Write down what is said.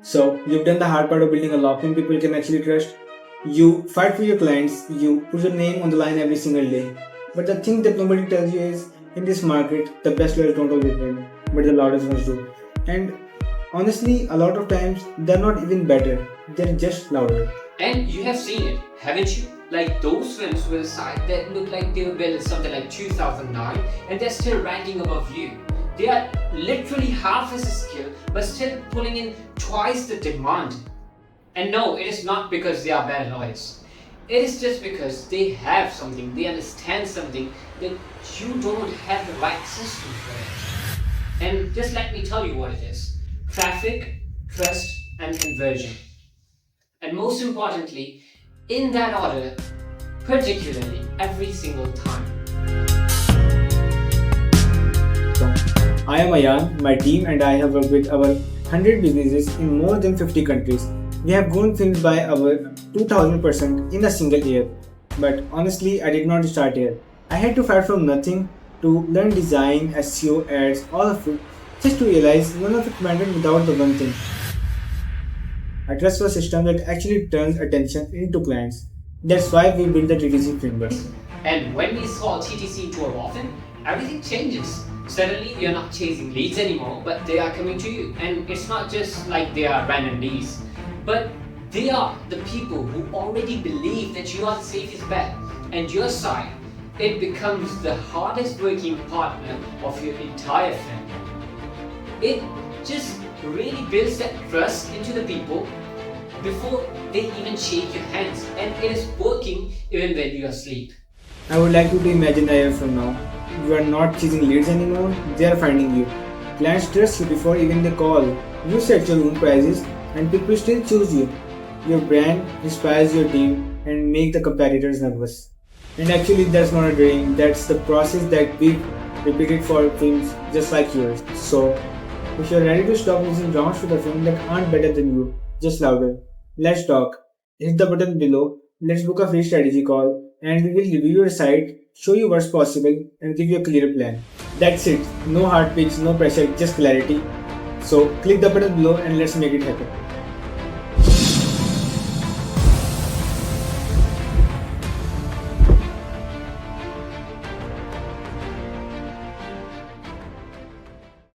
So you've done the hard part of building a law firm people can actually trust. You fight for your clients, you put your name on the line every single day. But the thing that nobody tells you is, in this market, the best lawyers don't always win, but the loudest ones do. And honestly, a lot of times, they're not even better, they're just louder. And you have seen it, haven't you? Like those films with a site that look like they were built in something like 2009 and they're still ranking above you. They are literally half as skilled but still pulling in twice the demand. And no, it is not because they are bad lawyers. It is just because they have something, they understand something that you don't have the right system for it. And just let me tell you what it is: traffic, trust, and conversion. And most importantly, in that order, particularly every single time. I am Ayan, my team and I have worked with over 100 businesses in more than 50 countries. We have grown things by over 2000% in a single year. But honestly, I did not start here. I had to fight from nothing to learn design, SEO, ads, all of it, just to realize none of it mattered without the one thing: a trustful system that actually turns attention into clients. That's why we built the TTC framework. And when we saw TTC into a law firm, everything changes. Suddenly, you're not chasing leads anymore, but they are coming to you. And it's not just like they are random leads, but they are the people who already believe that you are the safest bet. And your side, it becomes the hardest working partner of your entire firm. It just really builds that trust into the people before they even shake your hands, and it is working even when you are asleep. I would like you to imagine a year from now. You are not chasing leads anymore, they are finding you. Clients trust you before even they call. You set your own prices and people still choose you. Your brand inspires your team and make the competitors nervous. And actually that's not a dream, that's the process that we've repeated for films just like yours. So if you're ready to stop losing rounds to the film that aren't better than you, just louder. Let's talk. Hit the button below. Let's book a free strategy call and we will review your site, show you what's possible, and give you a clear plan. That's it. No hard pitch, no pressure, just clarity. So click the button below and let's make it happen.